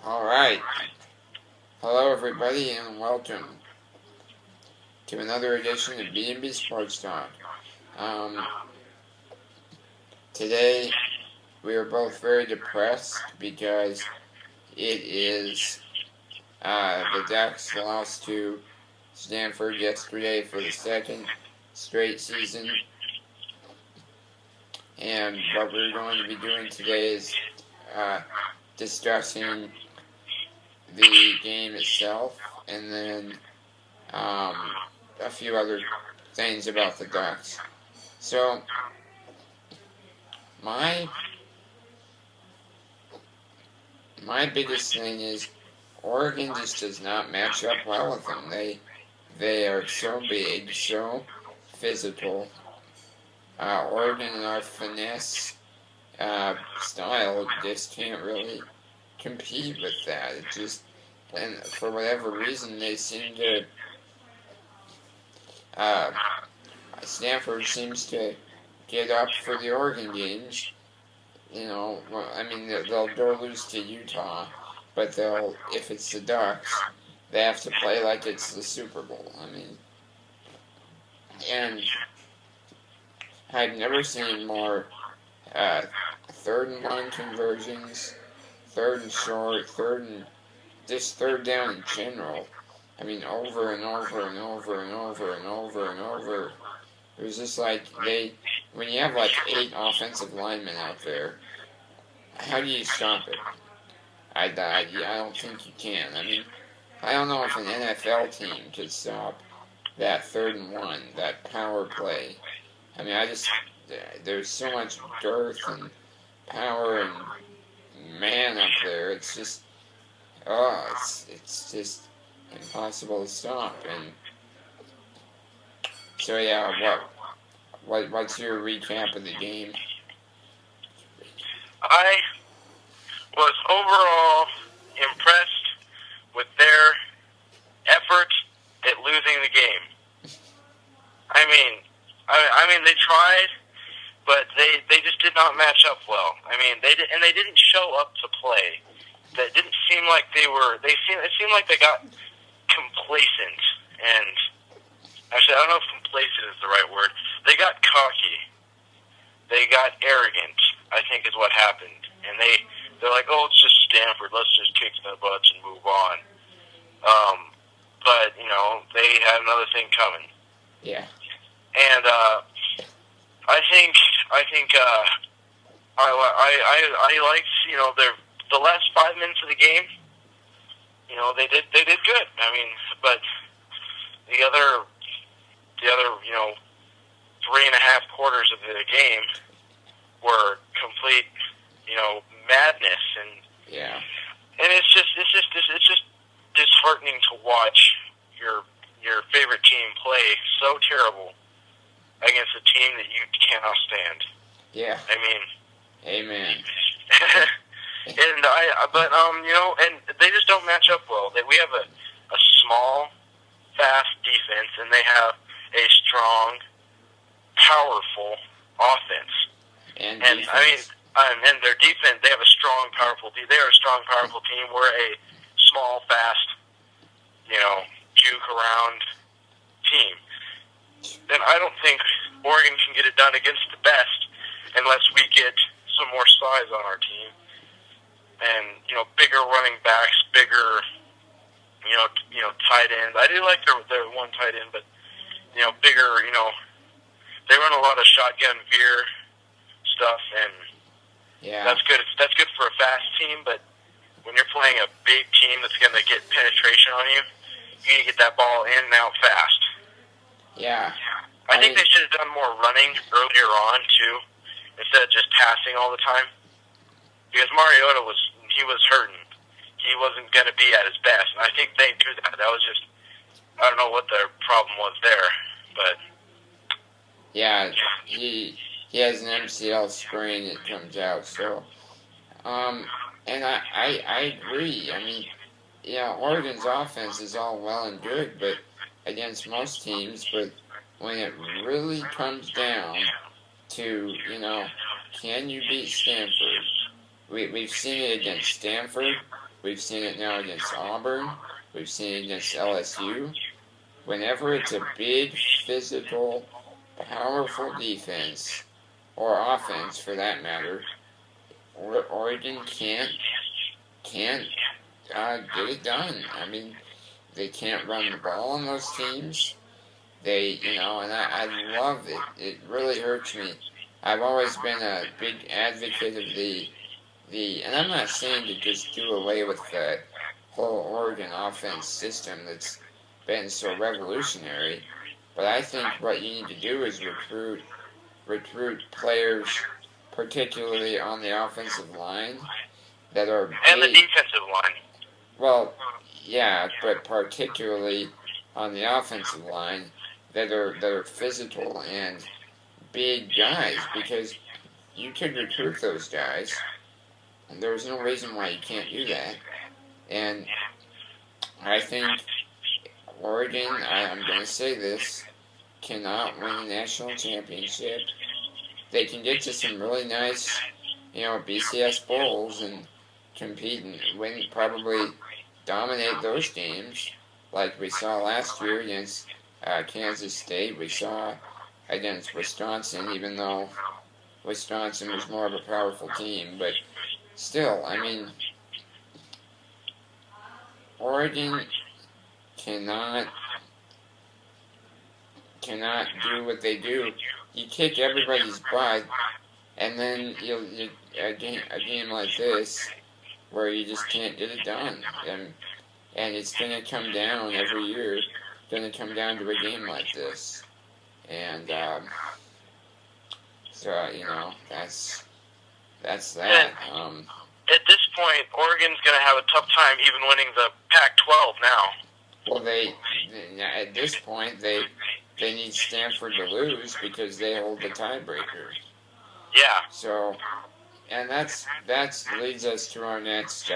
Alright. Hello everybody and welcome to another edition of B&B Sports Talk. Today we are both very depressed because it is the Ducks lost to Stanford yesterday for the second straight season. And what we're going to be doing today is discussing the game itself and then a few other things about the Ducks. So, my biggest thing is Oregon just does not match up well with them. They are so big, so physical. Oregon and our finesse style just can't really compete with that. It just, and for whatever reason, they seem to. Stanford seems to get up for the Oregon games. You know, I mean, they'll go lose to Utah, but if it's the Ducks, they have to play like it's the Super Bowl. I mean, and I've never seen more third and one conversions, third and short, just third down in general. I mean, over and over and over and over and over and over. It was just like when you have like 8 offensive linemen out there, how do you stop it? I don't think you can. I mean, I don't know if an NFL team could stop that third and one, that power play. I mean, there's so much girth and power and man up there. It's just, it's just impossible to stop. And so yeah, what's your recap of the game? I was overall impressed with their effort at losing the game. I mean, they tried, but they just did not match up well. I mean, they didn't show up to play. That didn't seem like they were. It seemed like they got complacent, and actually, I don't know if complacent is the right word. They got cocky. They got arrogant, I think is what happened. And they're like, oh, it's just Stanford. Let's just kick their butts and move on. But, you know, they had another thing coming. Yeah. And I think I liked, you know, the last 5 minutes of the game. You know, they did good. I mean, but the other, you know, 3.5 quarters of the game were complete, you know, madness, and yeah, and it's just disheartening to watch your favorite team play so terrible against a team that you cannot stand. Yeah. I mean, amen. and you know, and they just don't match up well. We have a small, fast defense, and they have a strong, powerful offense. And I mean, and their defense, they have a strong, powerful team. They are a strong, powerful team. We're a small, fast, you know, juke around team. And I don't think Oregon can get it done against the best unless we get some more size on our team. And, you know, bigger running backs, bigger, you know, tight ends. I do like their one tight end, but, you know, bigger, you know, they run a lot of shotgun veer stuff, and yeah, that's good. That's good for a fast team, but when you're playing a big team that's going to get penetration on you, you need to get that ball in and out fast. Yeah. I think they should have done more running earlier on, too, instead of just passing all the time. Because Mariota was hurting. He wasn't going to be at his best, and I think they knew that. That was just, I don't know what their problem was there, but yeah, he has an MCL sprain that comes out, so and I agree. I mean, yeah, Oregon's offense is all well and good, but against most teams, but when it really comes down to, you know, can you beat Stanford? We've seen it against Stanford, We've seen it now against Auburn. We've seen it against LSU. Whenever it's a big, physical, powerful defense, or offense for that matter, Oregon can't get it done. I mean, they can't run the ball on those teams. And I love it. It really hurts me. I've always been a big advocate of and I'm not saying to just do away with the whole Oregon offense system that's been so revolutionary, but I think what you need to do is recruit players, particularly on the offensive line, that are big. And the defensive line. Well, yeah, but particularly on the offensive line that are physical and big guys, because you could recruit those guys. And there's no reason why you can't do that. And I think Oregon, I'm going to say this, cannot win a national championship. They can get to some really nice, BCS bowls and compete and win, probably dominate those games, like we saw last year against Kansas State. We saw against Wisconsin, even though Wisconsin was more of a powerful team. But still, I mean, Oregon cannot do what they do. You kick everybody's butt, and then a game like this where you just can't get it done, and it's gonna come down every year. It's gonna come down to a game like this, and so that's that. At this point, Oregon's gonna have a tough time even winning the Pac-12 now. Well, at this point they need Stanford to lose because they hold the tiebreaker. Yeah. So, and that's leads us to our next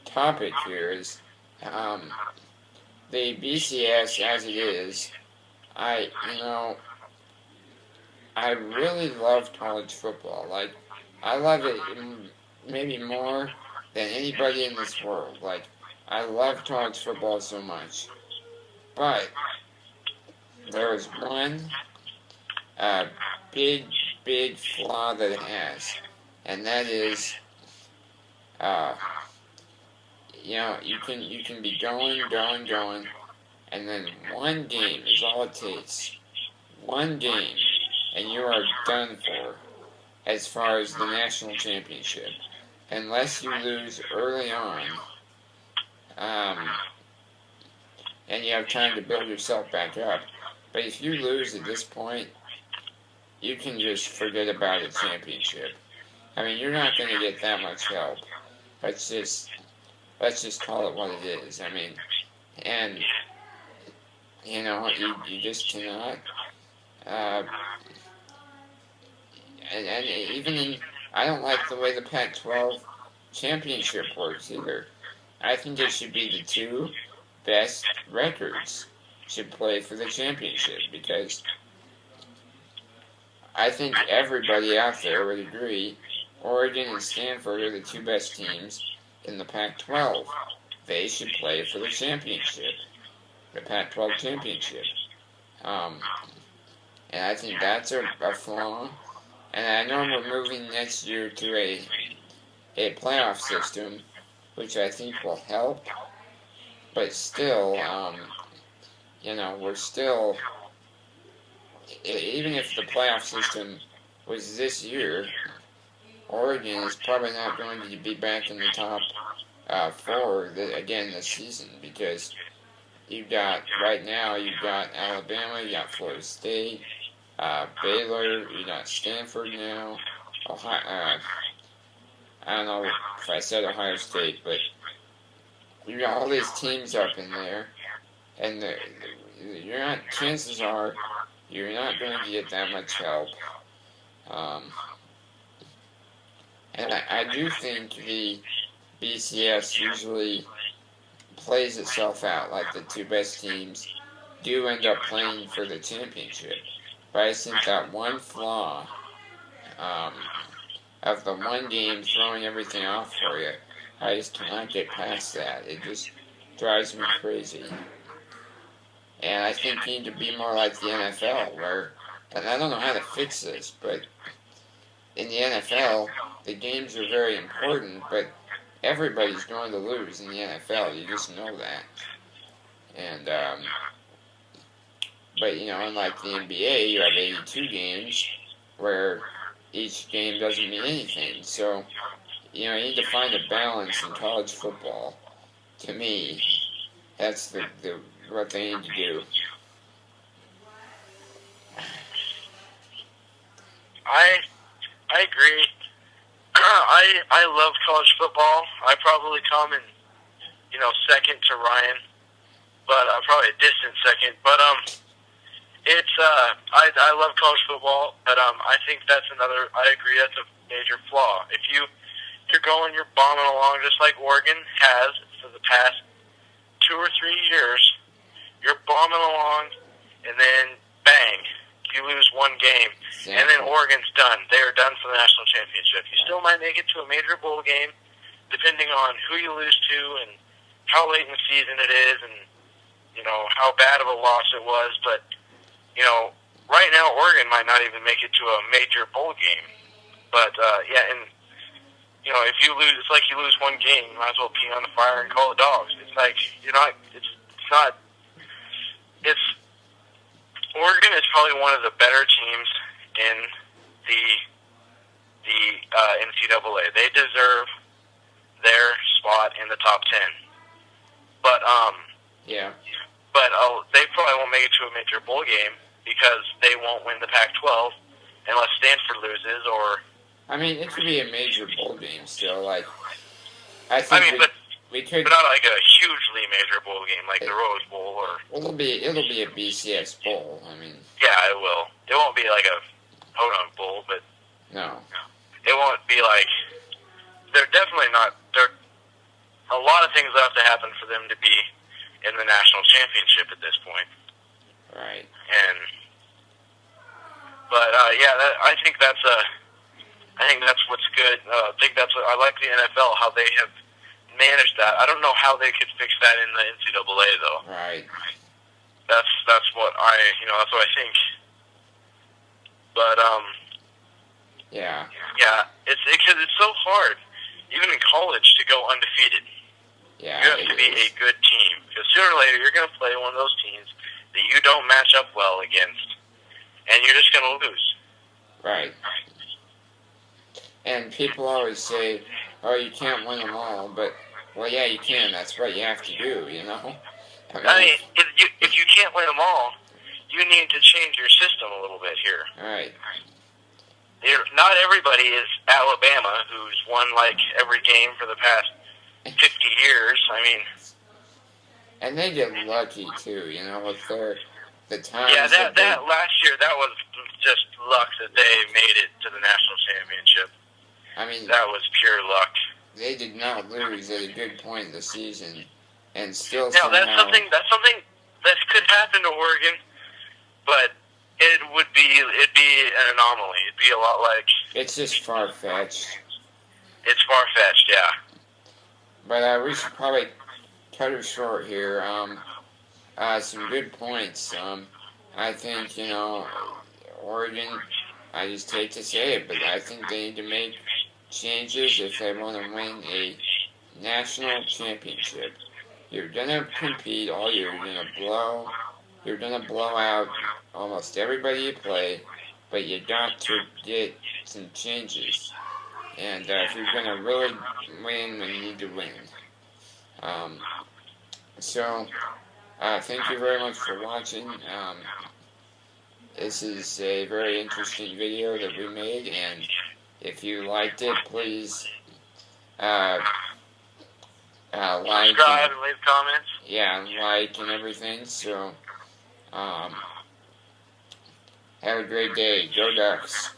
topic here is the BCS as it is. I really love college football. Like, I love it maybe more than anybody in this world. Like, I love college football so much. But there is one big flaw that it has, and that is, you can be going, and then one game is all it takes. One game, and you are done for as far as the national championship, unless you lose early on, and you have time to build yourself back up. But if you lose at this point, you can just forget about a championship. I mean, you're not going to get that much help. Let's just call it what it is. I mean, and you just cannot. And even I don't like the way the Pac-12 championship works either. I think it should be the two best records should play for the championship, because I think everybody out there would agree Oregon and Stanford are the two best teams in the Pac-12. They should play for the championship, the Pac-12 championship. And I think that's a flaw. And I know we're moving next year to a playoff system, which I think will help. But still, we're still, even if the playoff system was this year, Oregon is probably not going to be back in the top four again this season, because right now you've got Alabama, you got Florida State, Baylor, you got Stanford now, Ohio, I don't know if I said Ohio State, but you got all these teams up in there, and chances are you're not going to get that much help. And I do think the BCS usually plays itself out, like the two best teams do end up playing for the championship. But I think that one flaw of the one game throwing everything off for you, I just cannot get past that. It just drives me crazy. And I think you need to be more like the NFL, where, and I don't know how to fix this, but in the NFL, the games are very important, but everybody's going to lose in the NFL. You just know that. And, but, unlike the NBA, you have 82 games where each game doesn't mean anything. So, you need to find a balance in college football. To me, that's what they need to do. I agree. I love college football. I probably come in, second to Ryan, but probably a distant second. But it's I love college football, but I think that's another. I agree that's a major flaw. If you're bombing along just like Oregon has for the past 2 or 3 years, you're bombing along, and then bang, you lose one game, and then Oregon's done. They're done for the national championship. You still might make it to a major bowl game, depending on who you lose to and how late in the season it is, and how bad of a loss it was. But right now Oregon might not even make it to a major bowl game. But and if you lose, it's like you lose one game, you might as well pee on the fire and call it dogs. It's like It's Oregon is probably one of the better teams in the NCAA. They deserve their spot in the top 10. But yeah. But they probably won't make it to a major bowl game because they won't win the Pac-12 unless Stanford loses or. I mean, it could be a major bowl game still. Like, I think we could. But not like a hugely major bowl game like the Rose Bowl or. It'll be a BCS bowl. I mean. Yeah, it will. It won't be like a Podunk Bowl, but. No. It won't be like. They're definitely not. A lot of things have to happen for them to be in the national championship at this point. Right. But I think that's what's good. I like the NFL how they have managed that. I don't know how they could fix that in the NCAA though. Right. That's what that's what I think. But yeah. Yeah, it's because it's so hard, even in college, to go undefeated. Yeah. You have to be a good team because sooner or later you're going to play one of those teams that you don't match up well against, and you're just going to lose. Right. And people always say, "Oh, you can't win them all," but yeah, you can. That's what you have to do. I mean, if you can't win them all, you need to change your system a little bit here. Right. Not everybody is Alabama, who's won like every game for the past 50 years. I mean, and they get lucky too, with the times. Yeah, that last year, that was just luck that they made it to the national championship. I mean, that was pure luck. They did not lose at a good point in the season, and still. Now that's something that could happen to Oregon, but it'd be an anomaly. It'd be a lot like. It's just far-fetched. It's far-fetched, yeah. But we should probably cut it short here. Some good points. I think, Oregon, I just hate to say it, but I think they need to make changes if they want to win a national championship. You're going to compete all year. You're going to blow out almost everybody you play, but you got to get some changes. And if you're going to really win, you need to win. Thank you very much for watching. This is a very interesting video that we made, and if you liked it, please like subscribe and leave comments. Yeah, like and everything. So, have a great day. Go Ducks.